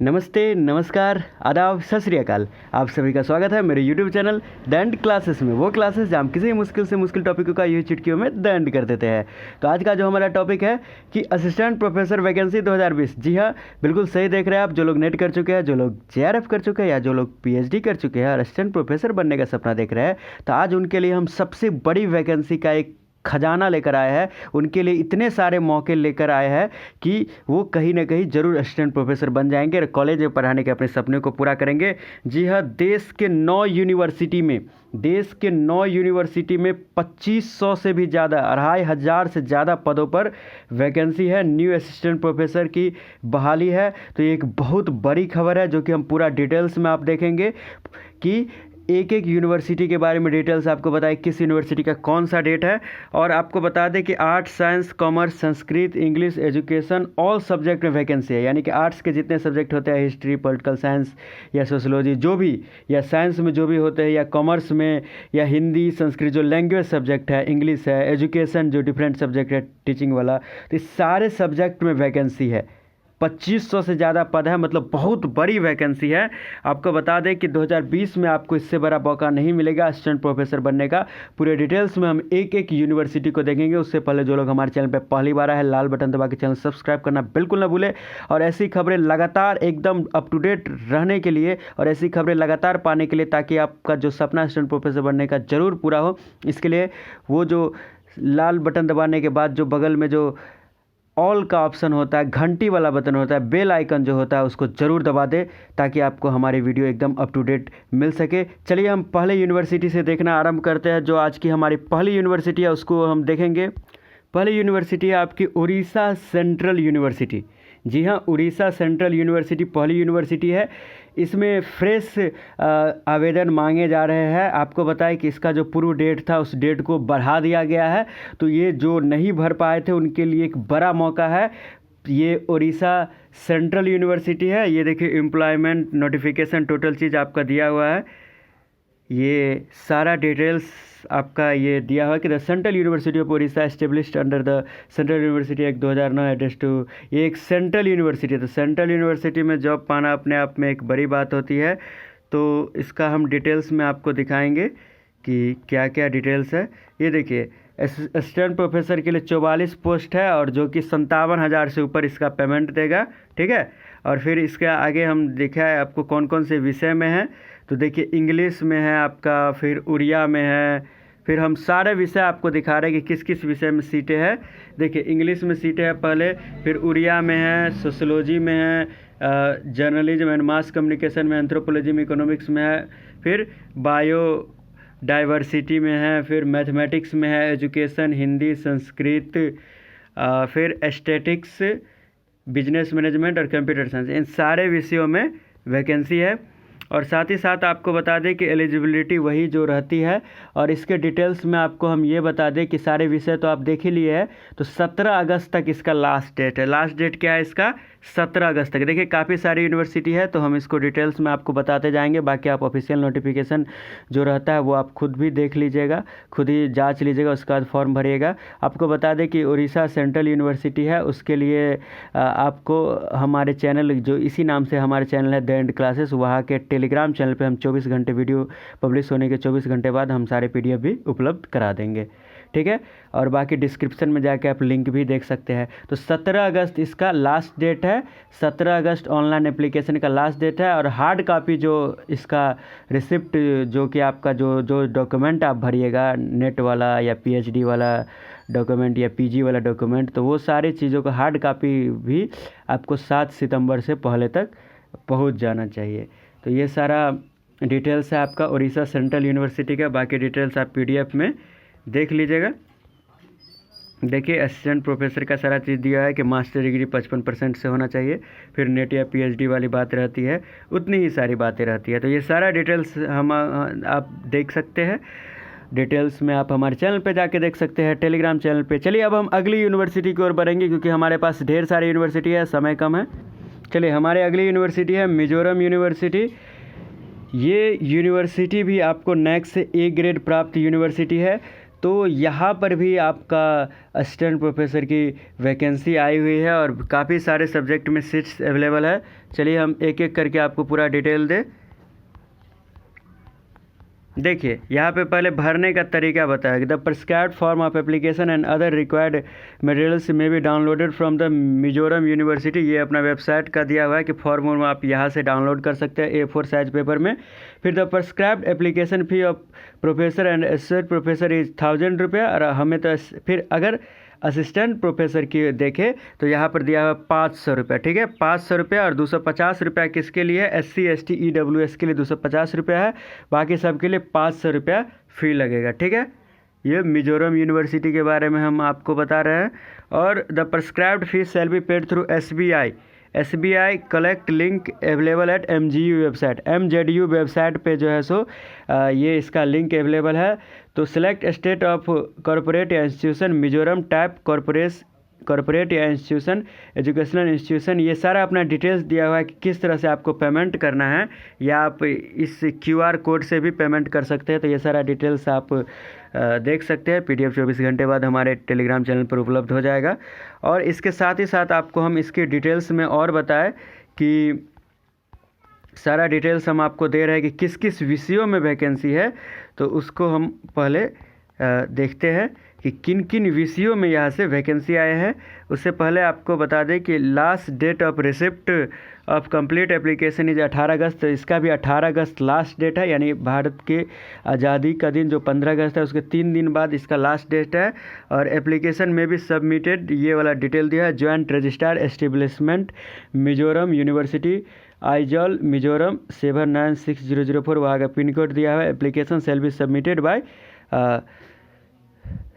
नमस्ते, नमस्कार, आदाब, सत श्री अकाल। आप सभी का स्वागत है मेरे YouTube channel the end classes में। वो क्लासेस जहाँ हम किसी मुश्किल से मुश्किल टॉपिकों का यूँ चुटकियों में द एंड कर देते हैं। तो आज का जो हमारा टॉपिक है कि असिस्टेंट प्रोफेसर वैकेंसी 2020। जी हाँ, बिल्कुल सही देख रहे हैं आप। जो लोग नेट कर चुके हैं, जो लोग JRF कर चुके हैं या जो लोग PhD कर चुके हैं और असिस्टेंट प्रोफेसर बनने का सपना देख रहे हैं, तो आज उनके लिए हम सबसे बड़ी वैकेंसी का एक खजाना लेकर आए हैं। उनके लिए इतने सारे मौके लेकर आए हैं कि वो कहीं ना कहीं ज़रूर असिस्टेंट प्रोफेसर बन जाएंगे और कॉलेज में पढ़ाने के अपने सपने को पूरा करेंगे। जी हाँ, देश के 9 यूनिवर्सिटी में 2500 से भी ज़्यादा, 2500 से ज़्यादा पदों पर वैकेंसी है। न्यू असिस्टेंट प्रोफेसर की बहाली है। तो ये एक बहुत बड़ी खबर है जो कि हम पूरा डिटेल्स में आप देखेंगे कि एक एक यूनिवर्सिटी के बारे में डिटेल्स आपको बताएं, किस यूनिवर्सिटी का कौन सा डेट है। और आपको बता दें कि arts, science, commerce, Sanskrit, English, education, all subject में वैकेंसी है। यानी कि आर्ट्स के जितने सब्जेक्ट होते हैं, हिस्ट्री, पॉलिटिकल साइंस या सोशोलॉजी जो भी, या साइंस में जो भी होते हैं, या कॉमर्स में, या हिंदी, संस्कृत जो लैंग्वेज सब्जेक्ट है, इंग्लिश है, एजुकेशन जो डिफरेंट सब्जेक्ट है टीचिंग वाला, तो इस सारे सब्जेक्ट में वैकेंसी है। 2500 से ज़्यादा पद है, मतलब बहुत बड़ी वैकेंसी है। आपको बता दें कि 2020 में आपको इससे बड़ा मौका नहीं मिलेगा असिस्टेंट प्रोफेसर बनने का। पूरे डिटेल्स में हम एक एक यूनिवर्सिटी को देखेंगे। उससे पहले जो लोग हमारे चैनल पर पहली बार आए हैं, लाल बटन दबा के चैनल सब्सक्राइब करना बिल्कुल ना भूलें। और ऐसी खबरें लगातार एकदम अप टू डेट रहने के लिए और ऐसी खबरें लगातार पाने के लिए, ताकि आपका जो सपना असिस्टेंट प्रोफेसर बनने का ज़रूर पूरा हो, इसके लिए वो जो लाल बटन दबाने के बाद जो बगल में जो ऑल का ऑप्शन होता है, घंटी वाला बटन होता है, बेल आइकन जो होता है, उसको ज़रूर दबा दें ताकि आपको हमारी वीडियो एकदम अप टू डेट मिल सके। चलिए हम पहले यूनिवर्सिटी से देखना आरंभ करते हैं। जो आज की हमारी पहली यूनिवर्सिटी है उसको हम देखेंगे। पहली यूनिवर्सिटी है आपकी उड़ीसा सेंट्रल यूनिवर्सिटी। जी हाँ, उड़ीसा सेंट्रल यूनिवर्सिटी पहली यूनिवर्सिटी है। इसमें फ्रेश आवेदन मांगे जा रहे हैं। आपको बताएं कि इसका जो पूर्व डेट था उस डेट को बढ़ा दिया गया है। तो ये जो नहीं भर पाए थे उनके लिए एक बड़ा मौका है। ये उड़ीसा सेंट्रल यूनिवर्सिटी है। ये देखिए एम्प्लॉयमेंट नोटिफिकेशन टोटल चीज़ आपका दिया हुआ है। ये सारा डिटेल्स आपका ये दिया हुआ है कि the central university of Orissa established under the central university act 2009 address to. ये एक सेंट्रल यूनिवर्सिटी है। तो सेंट्रल यूनिवर्सिटी में जॉब पाना अपने आप में एक बड़ी बात होती है। तो इसका हम डिटेल्स में आपको दिखाएंगे कि क्या क्या डिटेल्स है। ये देखिए, असिस्टेंट प्रोफेसर के लिए 44 पोस्ट है और जो कि 57,000 से ऊपर इसका पेमेंट देगा। ठीक है। और फिर इसके आगे हम देखा है आपको कौन कौन से विषय में है। तो देखिए, इंग्लिश में है आपका, फिर उड़िया में है, फिर हम सारे विषय आपको दिखा रहे हैं कि किस किस विषय में सीटें हैं। देखिए, इंग्लिश में सीटें हैं पहले, फिर उड़िया में है, सोशोलॉजी में है, जर्नलिज्म एंड मास कम्युनिकेशन में, एंथ्रोपोलॉजी में, इकोनॉमिक्स में है, फिर बायो डाइवर्सिटी में है, फिर मैथमेटिक्स में है, एजुकेशन, हिंदी, संस्कृत, फिर एस्थेटिक्स, बिजनेस मैनेजमेंट और कंप्यूटर साइंस, इन सारे विषयों में वैकेंसी है। और साथ ही साथ आपको बता दें कि एलिजिबिलिटी वही जो रहती है। और इसके डिटेल्स में आपको हम ये बता दें कि सारे विषय तो आप देख ही लिए हैं। तो 17 अगस्त तक इसका लास्ट डेट है। लास्ट डेट क्या है इसका? 17 अगस्त तक। देखिए, काफ़ी सारी यूनिवर्सिटी है तो हम इसको डिटेल्स में आपको बताते जाएंगे। बाकी आप ऑफिशियल नोटिफिकेशन जो रहता है वो आप खुद भी देख लीजिएगा, खुद ही जांच लीजिएगा, उसके बाद फॉर्म भरिएगा। आपको बता दें कि उड़ीसा सेंट्रल यूनिवर्सिटी है, उसके लिए आपको हमारे चैनल, जो इसी नाम से हमारे चैनल है द एंड क्लासेस, वहाँ के टेलीग्राम चैनल पे हम 24 घंटे वीडियो पब्लिश होने के 24 घंटे बाद हम सारे PDF भी उपलब्ध करा देंगे। ठीक है। और बाकी डिस्क्रिप्शन में जाके आप लिंक भी देख सकते हैं। तो 17 अगस्त इसका लास्ट डेट है। 17 अगस्त ऑनलाइन एप्लीकेशन का लास्ट डेट है। और हार्ड कॉपी जो इसका रिसिप्ट, जो कि आपका जो डॉक्यूमेंट आप भरिएगा, नेट वाला या PhD वाला डॉक्यूमेंट या PG वाला डॉक्यूमेंट, तो वो सारी चीज़ों का हार्ड कॉपी भी आपको 7 सितंबर से पहले तक पहुंच जाना चाहिए। तो ये सारा डिटेल्स है आपका उड़ीसा सेंट्रल यूनिवर्सिटी का। बाकी डिटेल्स आप PDF में देख लीजिएगा। देखिए, असिस्टेंट प्रोफेसर का सारा चीज़ दिया है कि मास्टर डिग्री 55% से होना चाहिए, फिर नेट या PhD वाली बात रहती है, उतनी ही सारी बातें रहती है। तो ये सारा डिटेल्स हम आप देख सकते हैं। डिटेल्स में आप हमारे चैनल पे जाके देख सकते हैं, टेलीग्राम चैनल पे। चलिए अब हम अगली यूनिवर्सिटी की ओर बढ़ेंगे क्योंकि हमारे पास ढेर सारी यूनिवर्सिटी है, समय कम है। चलिए, हमारे अगली यूनिवर्सिटी है मिजोरम यूनिवर्सिटी। ये यूनिवर्सिटी भी आपको NAC से A ग्रेड प्राप्त यूनिवर्सिटी है। तो यहाँ पर भी आपका असिस्टेंट प्रोफेसर की वैकेंसी आई हुई है और काफ़ी सारे सब्जेक्ट में सीट्स अवेलेबल है। चलिए हम एक एक करके आपको पूरा डिटेल दें। देखिए यहाँ पे पहले भरने का तरीका बताया कि the prescribed form of application and other required materials may be downloaded from the Mizoram university. ये अपना वेबसाइट का दिया हुआ है कि फॉर्म आप यहाँ से डाउनलोड कर सकते हैं A4 साइज पेपर में। फिर the prescribed application fee of professor and associate professor is 1000 रुपया। और हमें तो फिर अगर असिस्टेंट प्रोफेसर की देखें तो यहाँ पर दिया हुआ 500 रुपया, ठीक है, 500 रुपया। और 250 रुपया किसके लिए? SC ST EWS के लिए 250 रुपया है, बाकी सब के लिए 500 रुपया फ़ी लगेगा, ठीक है। ये मिजोरम यूनिवर्सिटी के बारे में हम आपको बता रहे हैं। और the prescribed fees shall be paid through SBI collect link available at MGU website. MZU website पे जो है सो ये इसका लिंक अवेलेबल है। तो सिलेक्ट स्टेट ऑफ कॉरपोरेट या इंस्टीट्यूशन, मिजोरम टाइप कॉरपोरेट या इंस्टीट्यूशन, एजुकेशनल इंस्टीट्यूशन, ये सारा अपना डिटेल्स दिया हुआ है कि किस तरह से आपको पेमेंट करना है, या आप इस QR कोड से भी पेमेंट कर सकते हैं। तो ये सारा डिटेल्स आप देख सकते हैं। PDF 24 घंटे बाद हमारे टेलीग्राम चैनल पर उपलब्ध हो जाएगा। और इसके साथ ही साथ आपको हम इसके डिटेल्स में और बताएं कि सारा डिटेल्स हम आपको दे रहे हैं कि किस किस विषयों में वैकेंसी है। तो उसको हम पहले देखते हैं कि किन किन विषयों में यहाँ से वैकेंसी आए हैं। उससे पहले आपको बता दें कि last date of receipt of complete application is 18 August. तो इसका भी 18 अगस्त लास्ट डेट है, यानी भारत के आज़ादी का दिन जो 15 अगस्त है उसके 3 दिन बाद इसका लास्ट डेट है। और एप्लीकेशन में भी सबमिटेड ये वाला डिटेल दिया है, joint registrar establishment Mizoram university Aizawl Mizoram 796004, वहाँ का पिन कोड दिया हुआ है। Application shall be submitted by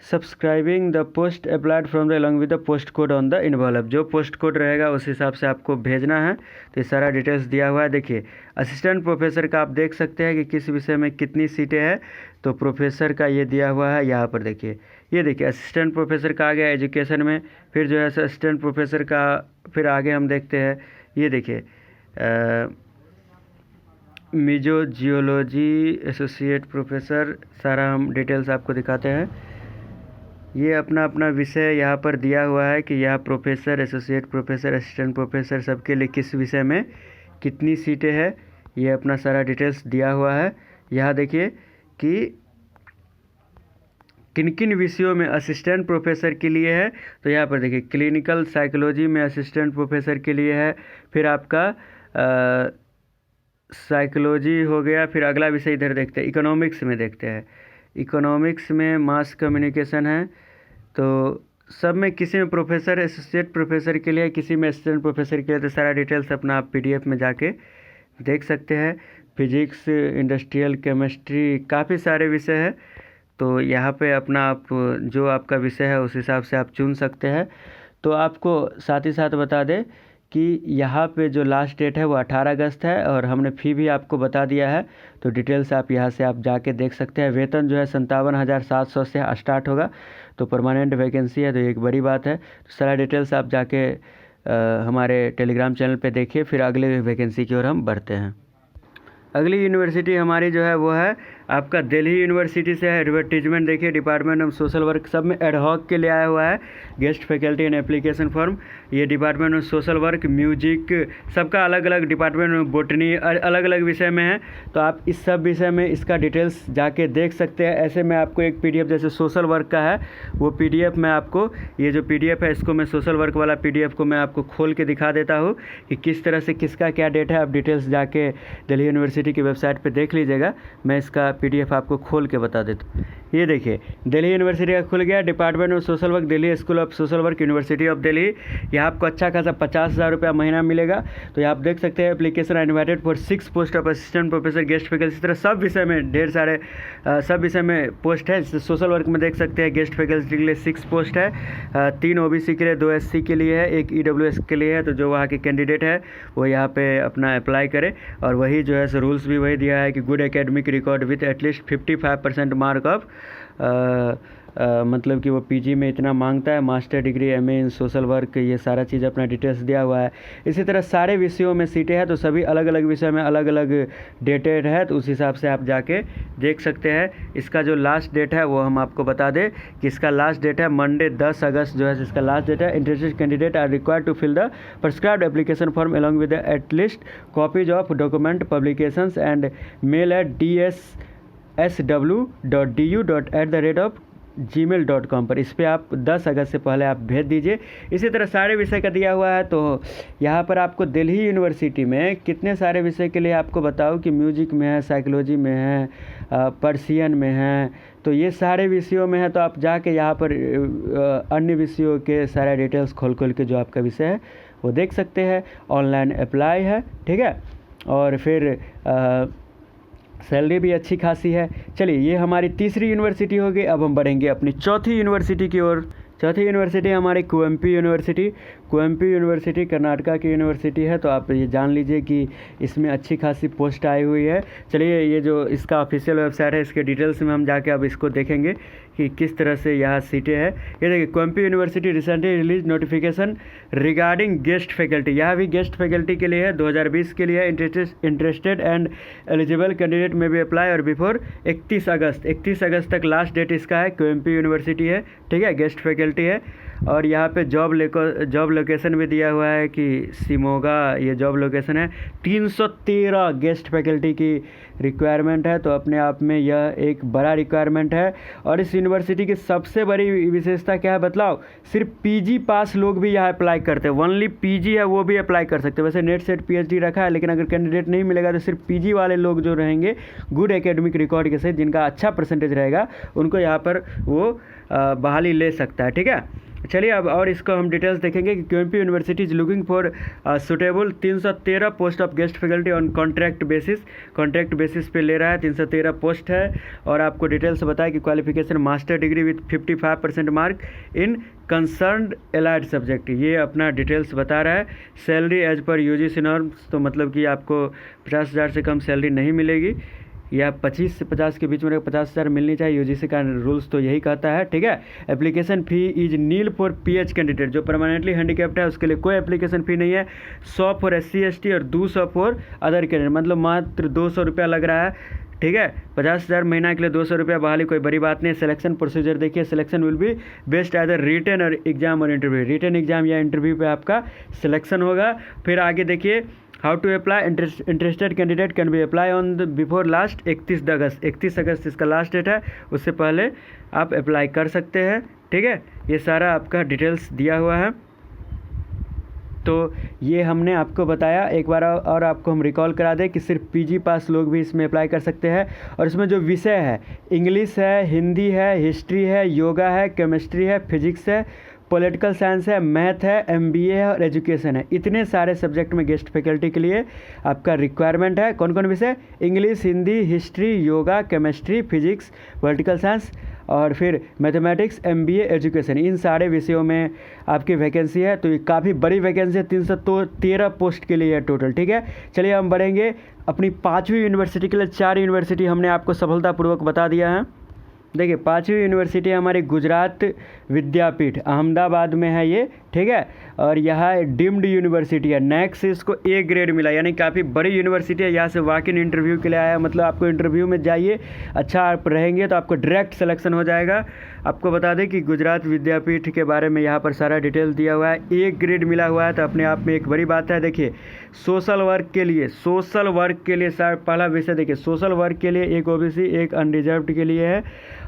subscribing the post applied from the along with the post code on the involve. जो पोस्ट कोड रहेगा उस हिसाब से आपको भेजना है। तो ये सारा डिटेल्स दिया हुआ है। देखिए असिस्टेंट प्रोफेसर का आप देख सकते हैं कि किस विषय में कितनी सीटें हैं। तो प्रोफेसर का ये दिया हुआ है यहाँ पर, देखिए ये देखिए असिस्टेंट प्रोफेसर का आ गया एजुकेशन में। फिर जो है असिस्टेंट प्रोफेसर का फिर आगे हम देखते हैं, ये देखिए मिजो जियोलॉजी एसोसिएट प्रोफेसर, सारा हम डिटेल्स आपको दिखाते हैं। ये अपना अपना विषय यहाँ पर दिया हुआ है कि यह professor, associate professor, assistant professor सबके लिए किस विषय में कितनी सीटें हैं, ये अपना सारा डिटेल्स दिया हुआ है। यहाँ देखिए कि किन किन विषयों में असिस्टेंट प्रोफेसर के लिए है। तो यहाँ पर देखिए क्लिनिकल साइकोलॉजी में असिस्टेंट प्रोफेसर के लिए है। फिर आपका साइकोलॉजी हो गया। फिर अगला विषय इधर देखते हैं, इकोनॉमिक्स में देखते हैं। इकोनॉमिक्स में मास कम्युनिकेशन है। तो सब में किसी में प्रोफेसर एसोसिएट प्रोफेसर के लिए, किसी में असिस्टेंट प्रोफेसर के लिए। तो सारा डिटेल्स अपना आप PDF में जाके देख सकते हैं। फिजिक्स, इंडस्ट्रियल केमिस्ट्री, काफ़ी सारे विषय हैं। तो यहाँ पे अपना आप जो आपका विषय है उस हिसाब से आप चुन सकते हैं। तो आपको साथ ही साथ बता दें कि यहाँ पे जो लास्ट डेट है वो 18 अगस्त है और हमने फ़ी भी आपको बता दिया है। तो डिटेल्स आप यहाँ से आप जाके देख सकते हैं। वेतन जो है 57,700 से स्टार्ट होगा। तो परमानेंट वैकेंसी है, तो एक बड़ी बात है। तो सारा डिटेल्स आप जाके हमारे टेलीग्राम चैनल पे देखिए। फिर अगले वैकेंसी की ओर हम बढ़ते हैं। अगली यूनिवर्सिटी हमारी जो है वो है आपका दिल्ली यूनिवर्सिटी से है। एडवर्टीजमेंट देखिए, डिपार्टमेंट ऑफ सोशल वर्क, सब में एडहॉक के लिए आया हुआ है। Guest faculty and application form, ये department of social work, music, सबका अलग अलग डिपार्टमेंट में, बोटनी, अलग अलग विषय में है। तो आप इस सब विषय में इसका डिटेल्स जाके देख सकते हैं। ऐसे में आपको एक PDF जैसे सोशल वर्क का है वो PDF में आपको, ये जो PDF है इसको मैं सोशल वर्क वाला PDF को मैं आपको खोल के दिखा देता हूँ कि किस तरह से किसका क्या डेट है। आप डिटेल्स जाके दिल्ली यूनिवर्सिटी की वेबसाइट पे देख लीजिएगा। मैं इसका PDF आपको खोल के बता देता हूँ। ये देखिए दिल्ली यूनिवर्सिटी का खुल गया, department of social work, Delhi school of social work, university of Delhi. यहाँ आपको अच्छा खासा 50,000 रुपया महीना मिलेगा। तो यहाँ आप देख सकते हैं application invited for 6 post of assistant professor, guest faculty, इस तरह सब विषय में ढेर सारे सब विषय में पोस्ट है। सोशल वर्क में देख सकते हैं गेस्ट फैकल्टी के लिए 6 पोस्ट है, 3 OBC के लिए, 2 SC के लिए है, 1 EWS के लिए है। तो जो वहाँ के कैंडिडेट है वो यहाँ पे अपना अप्लाई करे। और वही जो है रूल्स भी वही दिया है कि good academic record with at least 55% mark of मतलब कि वो पीजी में इतना मांगता है, मास्टर डिग्री एमए इन सोशल वर्क, ये सारा चीज़ अपना डिटेल्स दिया हुआ है। इसी तरह सारे विषयों में सीटें हैं, तो सभी अलग अलग विषय में अलग अलग डेटेड है, तो उस हिसाब से आप जाके देख सकते हैं। इसका जो लास्ट डेट है वो हम आपको बता दें कि इसका लास्ट डेट है मंडे 10 अगस्त जो है इसका लास्ट डेट है। Interested candidate are required to fill the prescribed application form along with at least copies of document publications and mail at dsw.du@gmail.com पर। इस पर आप 10 अगस्त से पहले आप भेज दीजिए। इसी तरह सारे विषय का दिया हुआ है, तो यहाँ पर आपको दिल्ली यूनिवर्सिटी में कितने सारे विषय के लिए आपको बताऊँ कि म्यूजिक में है, साइकोलॉजी में है, पर्सियन में है, तो ये सारे विषयों में है। तो आप जाके यहाँ पर अन्य विषयों के सारे डिटेल्स खोल के जो आपका विषय है वो देख सकते हैं। ऑनलाइन अप्लाई है, ठीक है, और फिर सैलरी भी अच्छी खासी है। चलिए, ये हमारी तीसरी यूनिवर्सिटी हो गई। अब हम बढ़ेंगे अपनी चौथी यूनिवर्सिटी की ओर। चौथी यूनिवर्सिटी हमारी कुवेंपु यूनिवर्सिटी। कुवेंपु यूनिवर्सिटी कर्नाटका की यूनिवर्सिटी है, तो आप ये जान लीजिए कि इसमें अच्छी खासी पोस्ट आई हुई है। चलिए, ये जो इसका ऑफिशियल वेबसाइट है, इसके डिटेल्स में हम जाके अब इसको देखेंगे कि किस तरह से यहाँ सीटें हैं। ये देखिए, Kuvempu university recently release notification regarding guest faculty. यहाँ भी गेस्ट फैकल्टी के लिए है, 2020 के लिए। इंटरेस्टेड एंड एलिजिबल कैंडिडेट में भी अप्लाई और बिफोर 31 अगस्त तक लास्ट डेट इसका है। कुवेंपु यूनिवर्सिटी है, ठीक है, गेस्ट फैकल्टी है। और यहाँ पे जॉब लोकेशन भी दिया हुआ है कि शिमोगा ये जॉब लोकेशन है। 313 गेस्ट फैकल्टी की रिक्वायरमेंट है, तो अपने आप में यह एक बड़ा रिक्वायरमेंट है। और इस यूनिवर्सिटी की सबसे बड़ी विशेषता क्या है बतलाओ? सिर्फ पीजी पास लोग भी यहाँ अप्लाई करते हैं। ओनली पीजी है वो भी अप्लाई कर सकते हैं। वैसे नेट सेट पीएचडी रखा है, लेकिन अगर कैंडिडेट नहीं मिलेगा तो सिर्फ पीजी वाले लोग जो रहेंगे गुड एकेडमिक रिकॉर्ड के साथ, जिनका अच्छा परसेंटेज रहेगा, उनको यहाँ पर वो बहाली ले सकता है, ठीक है। चलिए, अब और इसको हम डिटेल्स देखेंगे कि Kuvempu university is looking for suitable 313 post of guest faculty on contract basis पे ले रहा है। 313 पोस्ट है। और आपको डिटेल्स बताया कि qualification master degree with 55% mark in concerned allied subject, ये अपना डिटेल्स बता रहा है। Salary as per UGC norms, तो मतलब कि आपको 50,000 से कम सैलरी नहीं मिलेगी, या 25 से 50 के बीच में 50,000 मिलनी चाहिए। यूजीसी का रूल्स तो यही कहता है, ठीक है। Application fee is nil for PH candidate, जो परमानेंटली हैंडीकैप्ड है उसके लिए कोई एप्लीकेशन फ़ी नहीं है। 100 फॉर SC ST और 200 फॉर अदर कैंडिडेट, मतलब मात्र 200 रुपया लग रहा है, ठीक है। 50,000 महीना के लिए 200 रुपया बहाली, कोई बड़ी बात नहीं। सिलेक्शन प्रोसीजर देखिए, selection will be based as written और एग्जाम और इंटरव्यू। रिटन एग्जाम या इंटरव्यू पे आपका सिलेक्शन होगा। फिर आगे देखिए, how to apply. Interested candidate can be apply on the before last 31 August इसका लास्ट डेट है, उससे पहले आप अप्लाई कर सकते हैं, ठीक है। ये सारा आपका डिटेल्स दिया हुआ है। तो ये हमने आपको बताया। एक बार और आपको हम रिकॉल करा दें कि सिर्फ पीजी पास लोग भी इसमें अप्लाई कर सकते हैं। और इसमें जो विषय है, इंग्लिश है, हिंदी है, हिस्ट्री है, योगा है, केमिस्ट्री है, फिजिक्स है, पॉलिटिकल साइंस है, मैथ है, MBA है और एजुकेशन है। इतने सारे सब्जेक्ट में गेस्ट फैकल्टी के लिए आपका रिक्वायरमेंट है। कौन कौन विषय? English, Hindi, history, yoga, chemistry, physics, political science और फिर मैथमेटिक्स, MBA, एजुकेशन, इन सारे विषयों में आपकी वैकेंसी है। तो ये काफ़ी बड़ी वैकेंसी है, 313 पोस्ट के लिए है टोटल, ठीक है। चलिए, हम बढ़ेंगे अपनी 5वीं यूनिवर्सिटी के लिए। 4 यूनिवर्सिटी हमने आपको सफलतापूर्वक बता दिया है। देखिए, 5वीं यूनिवर्सिटी हमारी गुजरात विद्यापीठ अहमदाबाद में है ये, ठीक है। और यह डीम्ड यूनिवर्सिटी है, नैक से इसको A ग्रेड मिला, यानी काफ़ी बड़ी यूनिवर्सिटी है। यहाँ से वॉक इन इंटरव्यू के लिए आया, मतलब आपको इंटरव्यू में जाइए, अच्छा आप रहेंगे तो आपको डायरेक्ट सिलेक्शन हो जाएगा। आपको बता दें कि गुजरात विद्यापीठ के बारे में यहाँ पर सारा डिटेल दिया हुआ है। A ग्रेड मिला हुआ है, तो अपने आप में एक बड़ी बात है। देखिए, सोशल वर्क के लिए सर पहला विषय देखिए, सोशल वर्क के लिए एक OBC एक अनरिजर्व्ड के लिए है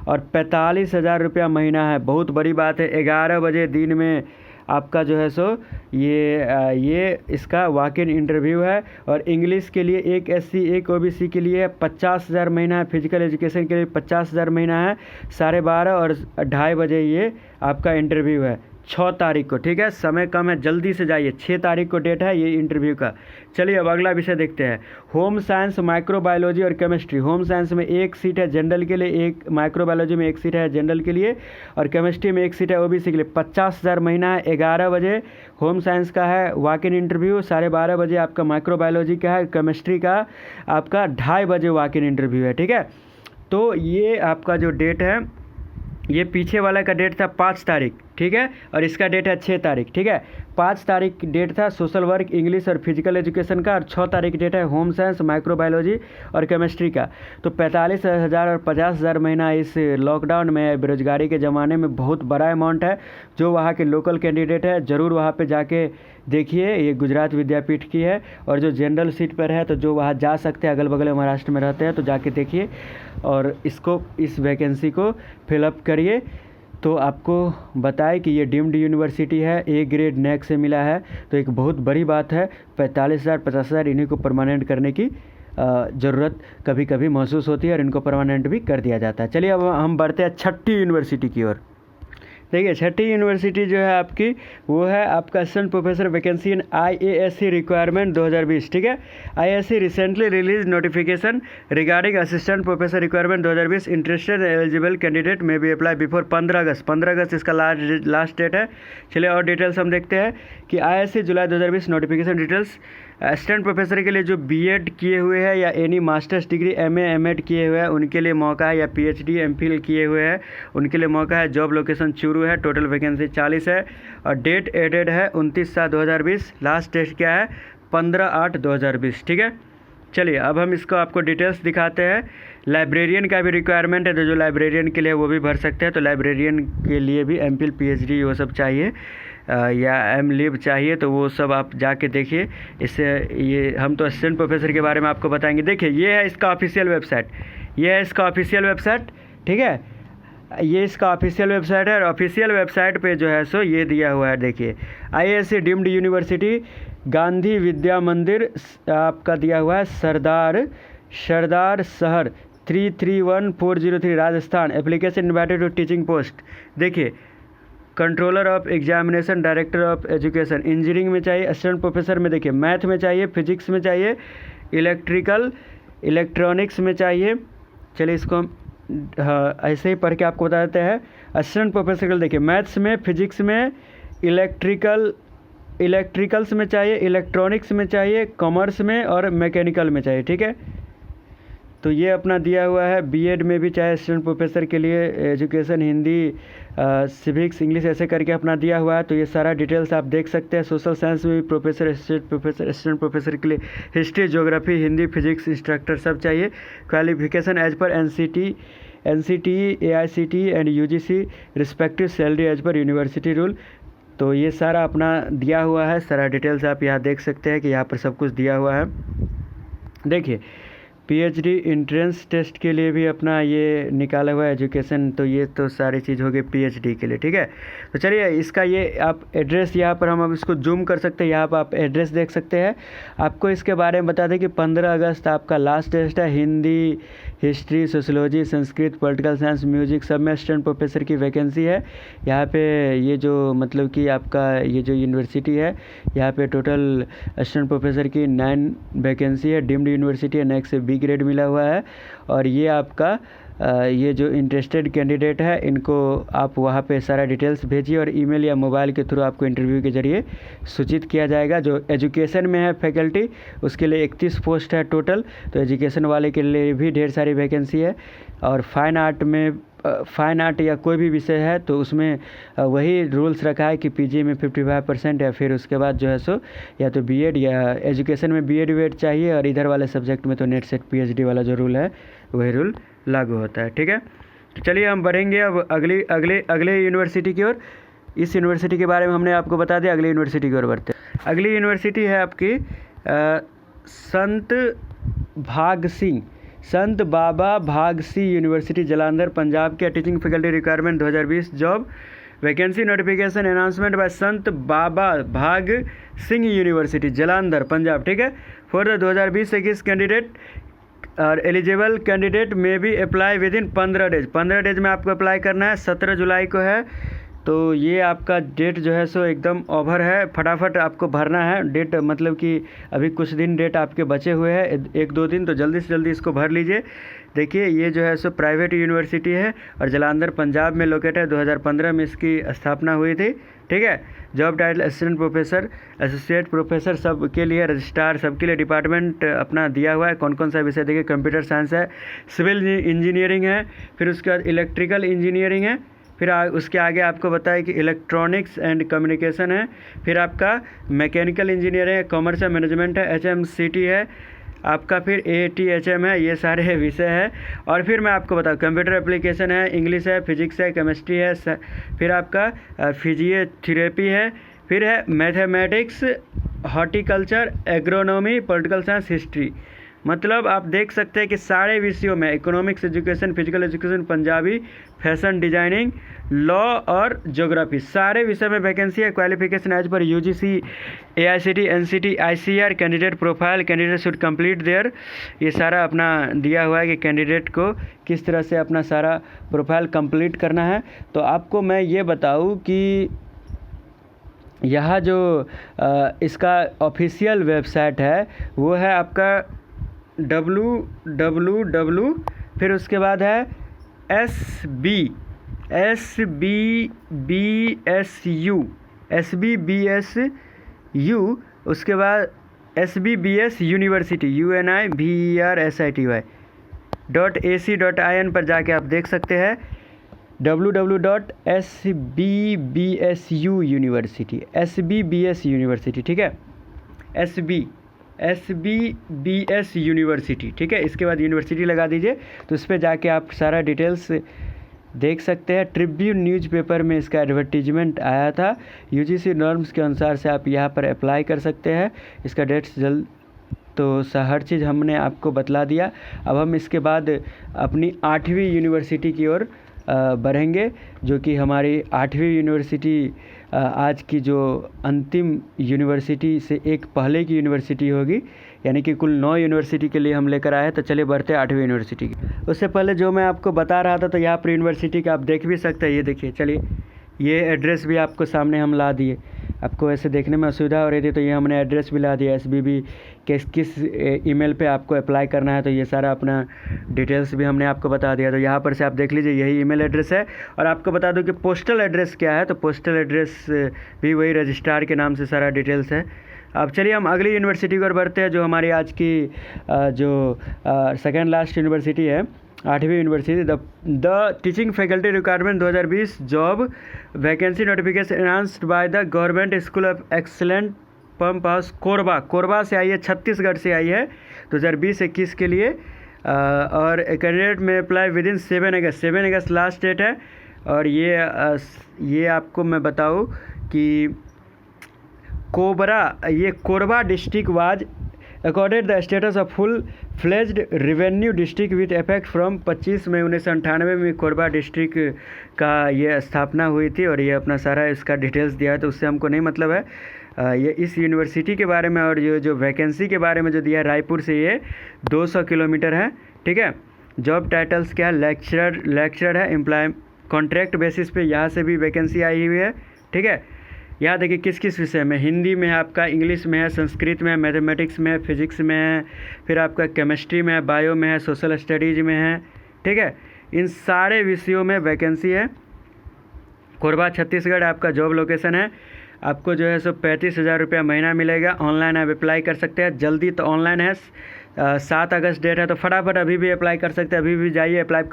और 45,000 रुपया महीना है। बहुत बड़ी बात है। 11 बजे दिन में आपका जो है सो ये इसका वॉक इन इंटरव्यू है। और इंग्लिश के लिए एक SC एक OBC के लिए 50,000 महीना है। फिजिकल एजुकेशन के लिए 50,000 महीना है। 12:30 और 2:30 बजे ये आपका इंटरव्यू है, 6 तारीख को, ठीक है। समय कम है, जल्दी से जाइए, 6 तारीख को डेट है ये इंटरव्यू का। चलिए, अब अगला विषय देखते हैं। होम साइंस, माइक्रोबायोलॉजी और केमिस्ट्री। होम साइंस में एक सीट है जनरल के लिए, एक माइक्रोबायोलॉजी में एक सीट है जनरल के लिए और केमिस्ट्री में एक सीट है OBC के लिए। 50,000 महीना है। 11 बजे होम साइंस का है वॉक इन इंटरव्यू, 12:30 बजे आपका माइक्रोबायोलॉजी का है, केमिस्ट्री का आपका 2:30 बजे वॉक इन इंटरव्यू है, ठीक है। तो ये आपका जो डेट है ये पीछे वाला का डेट था 5 तारीख, ठीक है, और इसका डेट है 6 तारीख, ठीक है। 5 तारीख डेट था सोशल वर्क, इंग्लिश और फिजिकल एजुकेशन का, और 6 तारीख डेट है होम साइंस, माइक्रोबायोलॉजी और केमिस्ट्री का। तो 45,000 और 50,000 महीना इस लॉकडाउन में बेरोजगारी के ज़माने में बहुत बड़ा अमाउंट है। जो वहाँ के लोकल कैंडिडेट है ज़रूर वहाँ पे जाके देखिए, ये गुजरात विद्यापीठ की है, और जो जनरल सीट पर है तो जो वहाँ जा सकते हैं, अगल बगल महाराष्ट्र में रहते हैं तो जाके देखिए और इस वैकेंसी को फिलअप करिए। तो आपको बताएं कि ये डीम्ड यूनिवर्सिटी है, ए ग्रेड नैक से मिला है, तो एक बहुत बड़ी बात है। 45,000 50,000 इन्हीं को परमानेंट करने की ज़रूरत कभी कभी महसूस होती है और इनको परमानेंट भी कर दिया जाता है। चलिए अब हम बढ़ते हैं छठी यूनिवर्सिटी की ओर। देखिए छठी यूनिवर्सिटी जो है आपकी, वो है आपका असिस्टेंट प्रोफेसर वैकेंसी इन IASC रिक्वायरमेंट 2020, ठीक है। IASC recently release notification regarding assistant professor requirement 2020, interested eligible candidate में भी अप्लाई बिफोर 15 अगस्त। 15 अगस्त इसका लास्ट डेट है। चलिए और डिटेल्स हम देखते हैं कि IASC जुलाई 2020 नोटिफिकेशन डिटेल्स। असिस्टेंट प्रोफेसर के लिए जो B.Ed किए हुए हैं या any masters degree MA M.Ed किए हुए हैं उनके लिए मौका है, या PhD M.Phil किए हुए हैं उनके लिए मौका है। जॉब लोकेशन चूरू है। टोटल वैकेंसी 40 है और डेट एडेड है 29/7/2020। लास्ट डेट क्या है 15/8/2020, ठीक है। चलिए अब हम इसको आपको डिटेल्स दिखाते हैं। लाइब्रेरियन का भी रिक्वायरमेंट है, तो जो लाइब्रेरियन के लिए वो भी भर सकते हैं। तो लाइब्रेरियन के लिए भी M.Phil PhD वो सब चाहिए या M.Liv चाहिए, तो वो सब आप जाके देखिए। इससे ये हम तो असिस्टेंट प्रोफेसर के बारे में आपको बताएंगे। देखिए ये है इसका ऑफिशियल वेबसाइट, ये है इसका ऑफिशियल वेबसाइट, ठीक है। ये इसका ऑफिशियल वेबसाइट है और ऑफिशियल वेबसाइट पे जो है सो ये दिया हुआ है। देखिए IASC deemed university Gandhi Vidya Mandir आपका दिया हुआ है, Sardarshahar 331403 Rajasthan. Application invited to teaching post. देखिए controller of examination, director of education. Engineering में चाहिए, असिस्टेंट प्रोफेसर में देखिए मैथ में चाहिए, फिजिक्स में चाहिए, इलेक्ट्रॉनिक्स में चाहिए। चलिए इसको हम ऐसे ही पढ़ के आपको बता देते हैं। असिस्टेंट प्रोफेसर को देखिए मैथ्स में, फिजिक्स में, इलेक्ट्रिकल्स में चाहिए, इलेक्ट्रॉनिक्स में चाहिए, कॉमर्स में और मैकेनिकल में चाहिए, ठीक है। तो ये अपना दिया हुआ है। B.Ed में भी चाहे असिस्टेंट प्रोफेसर के लिए एजुकेशन हिंदी, सिविक्स, इंग्लिश ऐसे करके अपना दिया हुआ है। तो ये सारा डिटेल्स आप देख सकते हैं। सोशल साइंस में भी प्रोफेसर, असिस्टेंट प्रोफेसर के लिए history, geography, Hindi, physics instructor सब चाहिए। Qualification as per NCTE AICTE and UGC respective, salary as per university rule. तो ये सारा अपना दिया हुआ है। सारा डिटेल्स आप यहाँ देख सकते हैं कि यहाँ पर सब कुछ दिया हुआ है। देखिए PhD इंट्रेंस टेस्ट के लिए भी अपना ये निकाला हुआ है एजुकेशन। तो ये तो सारी चीज़ हो गई PhD के लिए, ठीक है। तो चलिए इसका ये आप एड्रेस यहाँ पर हम अब इसको जूम कर सकते हैं। यहाँ पर आप एड्रेस देख सकते हैं। आपको इसके बारे में बता दें कि 15 अगस्त आपका लास्ट टेस्ट है। Hindi, history, sociology, Sanskrit, political science, music सब में असिस्टेंट प्रोफेसर की वैकेंसी है। यहाँ पे ये जो मतलब कि आपका ये जो यूनिवर्सिटी है, यहाँ पे टोटल असिस्टेंट प्रोफेसर की 9 वैकेंसी है। डीम्ड यूनिवर्सिटी है, नैक से B ग्रेड मिला हुआ है। और ये आपका ये जो इंटरेस्टेड कैंडिडेट है इनको आप वहाँ पे सारा डिटेल्स भेजिए और ईमेल या मोबाइल के थ्रू आपको इंटरव्यू के ज़रिए सूचित किया जाएगा। जो एजुकेशन में है फैकल्टी, उसके लिए 31 पोस्ट है टोटल। तो एजुकेशन वाले के लिए भी ढेर सारी वैकेंसी है। और फाइन आर्ट या कोई भी विषय है तो उसमें वही रूल्स रखा है कि PG में 55% या फिर उसके बाद जो है सो या तो B.Ed या एजुकेशन में B.Ed चाहिए, और इधर वाले सब्जेक्ट में तो नेट सेट PhD वाला जो रूल है वही रूल लागू होता है, ठीक है। तो चलिए हम बढ़ेंगे अब अगले यूनिवर्सिटी की ओर। इस यूनिवर्सिटी के बारे में हमने आपको बता दिया, अगली यूनिवर्सिटी की ओर बढ़ते हैं। अगली यूनिवर्सिटी है आपकी संत बाबा भाग सिंह यूनिवर्सिटी जालंधर पंजाब के। Teaching faculty requirement 2020 job vacancy notification announcement bye Sant Baba भाग सिंह यूनिवर्सिटी जालंधर पंजाब, ठीक है। फॉर द 2020-21 कैंडिडेट और एलिजिबल कैंडिडेट में भी apply with in 15 days. 15 days में आपको अप्लाई करना है। 17 जुलाई को है। तो ये आपका डेट जो है सो एकदम ओवर है, फटाफट आपको भरना है। डेट मतलब कि अभी कुछ दिन डेट आपके बचे हुए हैं, 1-2 दिन, तो जल्दी से जल्दी इसको भर लीजिए। देखिए ये जो है सो प्राइवेट यूनिवर्सिटी है और जालंधर पंजाब में लोकेट है। 2015 में इसकी स्थापना हुई थी, ठीक है। Job title assistant professor, associate professor सब के लिए, रजिस्ट्रार सबके लिए डिपार्टमेंट अपना दिया हुआ है। कौन कौन सा विषय देखिए, कंप्यूटर साइंस है, सिविल इंजीनियरिंग है, फिर उसके बाद इलेक्ट्रिकल इंजीनियरिंग है, फिर उसके आगे आपको बताया कि इलेक्ट्रॉनिक्स एंड कम्युनिकेशन है, फिर आपका मैकेनिकल इंजीनियर है, कॉमर्स है, मैनेजमेंट है, HMCT है आपका, फिर ATHM है, ये सारे विषय है। और फिर मैं आपको बताऊँ कंप्यूटर एप्लीकेशन है, इंग्लिश है, फिजिक्स है, केमिस्ट्री है, फिर आपका फिजियोथेरेपी है, फिर है mathematics, horticulture, agronomy, political science, history. मतलब आप देख सकते हैं कि सारे विषयों में economics education, physical education, Punjabi, fashion designing, law और ज्योग्राफी, सारे विषय में वैकेंसी है। Qualification as per UGC, AICTE, NCT, ICAR, candidate profile, candidate should complete there, ये सारा अपना दिया हुआ है कि कैंडिडेट को किस तरह से अपना सारा प्रोफाइल कंप्लीट करना है। तो आपको मैं ये बताऊँ कि यहाँ जो इसका ऑफिशियल वेबसाइट है वो है आपका www, फिर उसके बाद है SBBSU, उसके बाद SBBS यूनिवर्सिटी UNIVERSITY.ac.in पर जाके आप देख सकते हैं www.SBBSU यूनिवर्सिटी, SBBS यूनिवर्सिटी, ठीक है, SBBS यूनिवर्सिटी, ठीक है। इसके बाद यूनिवर्सिटी लगा दीजिए, तो इस पर जाके आप सारा डिटेल्स देख सकते हैं। ट्रिब्यून न्यूज़पेपर में इसका एडवर्टीजमेंट आया था। UGC नॉर्म्स के अनुसार से आप यहाँ पर अप्लाई कर सकते हैं। इसका डेट्स जल्द, तो हर चीज़ हमने आपको बतला दिया। अब हम इसके बाद अपनी 8वीं यूनिवर्सिटी की ओर बढ़ेंगे, जो कि हमारी 8वीं यूनिवर्सिटी आज की जो अंतिम यूनिवर्सिटी से एक पहले की यूनिवर्सिटी होगी, यानी कि कुल 9 यूनिवर्सिटी के लिए हम लेकर आए हैं। तो चलिए बढ़ते हैं 8वीं यूनिवर्सिटी की। उससे पहले जो मैं आपको बता रहा था, तो यहाँ पर यूनिवर्सिटी का आप देख भी सकते हैं, ये देखिए, चलिए ये एड्रेस भी आपको सामने हम ला दिए। आपको ऐसे देखने में असुविधा हो रही थी, तो ये हमने एड्रेस भी ला दिया। SBB किस ईमेल पे आपको अप्लाई करना है, तो ये सारा अपना डिटेल्स भी हमने आपको बता दिया। तो यहाँ पर से आप देख लीजिए, यही ईमेल एड्रेस है। और आपको बता दूं कि पोस्टल एड्रेस क्या है, तो पोस्टल एड्रेस भी वही रजिस्ट्रार के नाम से सारा डिटेल्स है। अब चलिए हम अगली यूनिवर्सिटी की ओर बढ़ते हैं, जो हमारी आज की जो सेकेंड लास्ट यूनिवर्सिटी है, 8वीं university. The teaching faculty requirement 2020 job vacancy notification announced by the government school of excellent pump house Korba से आई है, छत्तीसगढ़ से आई है 2020-21 के लिए। और कैंडिडेट में apply within 7 August last date है। और ये आपको मैं बताऊँ कि Korba district was accorded the status of full fledged revenue district with effect from 25 May 1998 में कोरबा डिस्ट्रिक्ट का ये स्थापना हुई थी। और ये अपना सारा इसका डिटेल्स दिया है, तो उससे हमको नहीं मतलब है। ये इस यूनिवर्सिटी के बारे में और जो वैकेंसी के बारे में जो दिया है, रायपुर से ये 200 किलोमीटर है, ठीक है। जॉब टाइटल्स क्या है, लेक्चरर है, एम्प्लॉय कॉन्ट्रैक्ट बेसिस पे यहाँ से भी वैकेंसी आई हुई है, ठीक है। यहाँ देखिए किस किस विषय में, हिंदी में है आपका, इंग्लिश में है, संस्कृत में है, मैथमेटिक्स में है, फिजिक्स में है, फिर आपका केमिस्ट्री में है, बायो में है, सोशल स्टडीज़ में है, ठीक है। इन सारे विषयों में वैकेंसी है। कोरबा छत्तीसगढ़ आपका जॉब लोकेशन है। आपको जो है सो 35,000 रुपया महीना मिलेगा। ऑनलाइन आप अप्लाई कर सकते हैं, जल्दी तो ऑनलाइन है, 7 अगस्त डेट है, तो फटाफट अभी भी अप्लाई कर सकते हैं। अभी भी जाइए अप्लाई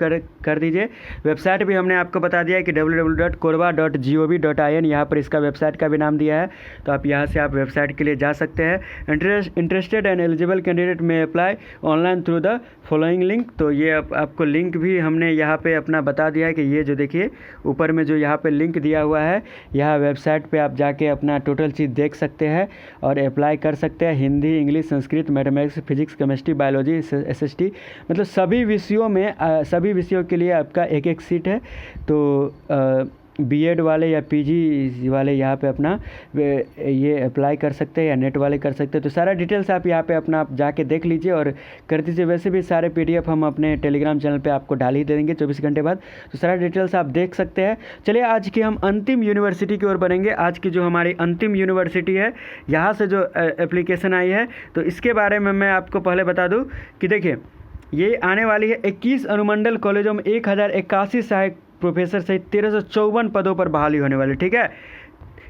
कर दीजिए। वेबसाइट भी हमने आपको बता दिया है कि www.korba.gov.in, यहाँ पर इसका वेबसाइट का भी नाम दिया है, तो आप यहाँ से आप वेबसाइट के लिए जा सकते हैं। इंटरेस्टेड एंड एलिजिबल कैंडिडेट में apply online through the following link. तो ये आपको लिंक भी हमने यहाँ पे अपना बता दिया है कि ये जो देखिए ऊपर में जो यहाँ पे लिंक दिया हुआ है, यहाँ वेबसाइट पे आप जाके अपना टोटल चीज़ देख सकते हैं और अप्लाई कर सकते हैं। Hindi, English, Sanskrit, mathematics, physics, chemistry, biology, SST, मतलब सभी विषयों में सभी विषयों के लिए आपका एक एक सीट है। तो BEd वाले या PG वाले यहाँ पे अपना ये अप्लाई कर सकते हैं, या नेट वाले कर सकते हैं। तो सारा डिटेल्स आप यहाँ पे अपना आप जाके देख लीजिए और कर दीजिए। वैसे भी सारे PDF हम अपने टेलीग्राम चैनल पे आपको डाल ही दे देंगे 24 घंटे बाद, तो सारा डिटेल्स आप देख सकते हैं। चलिए आज की हम अंतिम यूनिवर्सिटी की ओर बढ़ेंगे। आज की जो हमारी अंतिम यूनिवर्सिटी है, यहाँ से जो एप्लीकेशन आई है, तो इसके बारे में मैं आपको पहले बता दूँ कि देखिए ये आने वाली है 21 अनुमंडल कॉलेजों में 1081 सहायक प्रोफेसर सहित 1354 पदों पर बहाली होने वाली, ठीक है।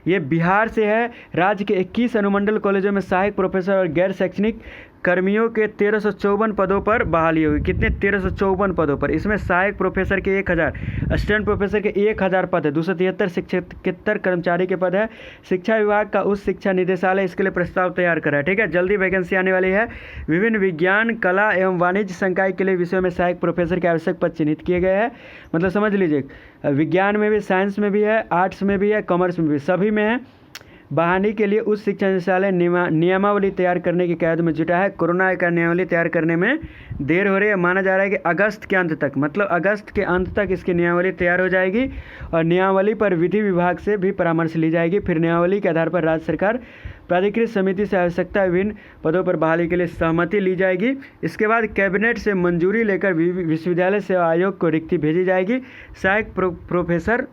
ये बिहार से है। राज्य के 21 अनुमंडल कॉलेजों में सहायक प्रोफेसर और गैर शैक्षणिक कर्मियों के 1354 पदों पर बहाली होगी। कितने? 1354 पदों पर। इसमें सहायक प्रोफेसर के 1000, असिस्टेंट प्रोफेसर के 1000 पद है, 273 शिक्षकेतर कर्मचारी के पद है। शिक्षा विभाग का उच्च शिक्षा निदेशालय इसके लिए प्रस्ताव तैयार कर रहा है। ठीक है, जल्दी वैकेंसी आने वाली है। विभिन्न विज्ञान, कला एवं वाणिज्य संकाय के लिए विषयों में सहायक प्रोफेसर के आवश्यक पद चिन्हित किए गए हैं। मतलब समझ लीजिए, विज्ञान में भी, साइंस में भी है, आर्ट्स में भी है, कॉमर्स में भी, सभी में है। बहाली के लिए उच्च शिक्षा निदेशालय नियमावली तैयार करने की कयाद में जुटा है। कोरोना का नियमावली तैयार करने में देर हो रही है। माना जा रहा है कि अगस्त के अंत तक, मतलब अगस्त के अंत तक इसकी नियमावली तैयार हो जाएगी और नियमावली पर विधि विभाग से भी परामर्श ली जाएगी। फिर नियमावली के आधार पर राज्य सरकार प्राधिकृत समिति से आवश्यकता विभिन्न पदों पर बहाली के लिए सहमति ली जाएगी। इसके बाद कैबिनेट से मंजूरी लेकर विश्वविद्यालय सेवा आयोग को रिक्ति भेजी जाएगी। सहायक प्रोफेसर,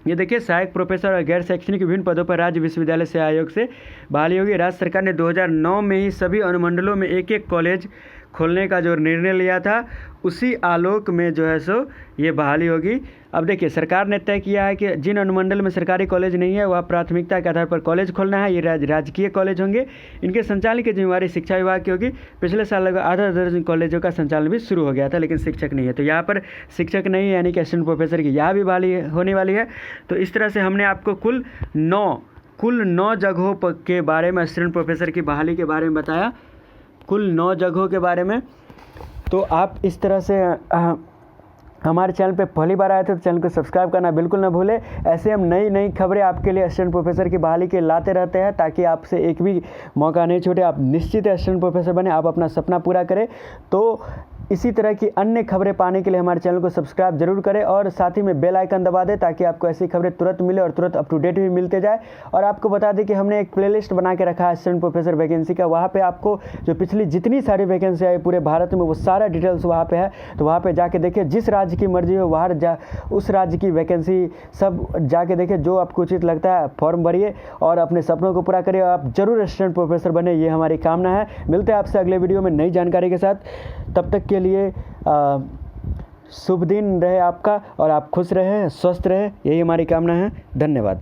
ये देखिए, सहायक प्रोफेसर और गैर शैक्षणिक विभिन्न पदों पर राज्य विश्वविद्यालय सेवा आयोग से बहाली होगी। राज्य सरकार ने 2009 में ही सभी अनुमंडलों में एक एक कॉलेज खोलने का जो निर्णय लिया था, उसी आलोक में जो है सो ये बहाली होगी। अब देखिए, सरकार ने तय किया है कि जिन अनुमंडल में सरकारी कॉलेज नहीं है वह प्राथमिकता के आधार पर कॉलेज खोलना है। ये राजकीय कॉलेज होंगे। इनके संचालन की जिम्मेवारी शिक्षा विभाग की होगी। पिछले साल लगभग आधा दर्जन कॉलेजों का संचालन भी शुरू हो गया था, लेकिन शिक्षक नहीं है। तो यहाँ पर शिक्षक नहीं है, यानी कि असिस्टेंट प्रोफेसर की यहाँ भी बहाली होने वाली है। तो इस तरह से हमने आपको कुल 9 जगहों के बारे में, असिस्टेंट प्रोफेसर की बहाली के बारे में बताया, कुल 9 जगहों के बारे में। तो आप इस तरह से हमारे चैनल पे पहली बार आए थे तो चैनल को सब्सक्राइब करना बिल्कुल ना भूलें। ऐसे हम नई खबरें आपके लिए असिस्टेंट प्रोफेसर की बहाली के लाते रहते हैं, ताकि आपसे एक भी मौका नहीं छूटे। आप निश्चित असिस्टेंट प्रोफेसर बने, आप अपना सपना पूरा करें। तो इसी तरह की अन्य खबरें पाने के लिए हमारे चैनल को सब्सक्राइब जरूर करें और साथ ही में बेल आइकन दबा दें, ताकि आपको ऐसी खबरें तुरंत मिले और तुरंत अप टू डेट भी मिलते जाए। और आपको बता दें कि हमने एक प्लेलिस्ट बना के रखा है असिस्टेंट प्रोफेसर वैकेंसी का। वहाँ पे आपको जो पिछली जितनी सारी वैकेंसी आई पूरे भारत में, वो सारा डिटेल्स वहाँ पे है। तो वहाँ पे जाके देखिए, जिस राज्य की मर्जी हो वहाँ उस राज्य की वैकेंसी सब जाके देखिए। जो आपको उचित लगता है फॉर्म भरिए और अपने सपनों को पूरा करिए। आप जरूर असिस्टेंट प्रोफेसर बने, ये हमारी कामना है। मिलते हैं आपसे अगले वीडियो में नई जानकारी के साथ। तब तक के लिए शुभ दिन रहे आपका और आप खुश रहें, स्वस्थ रहें, यही हमारी कामना है। धन्यवाद।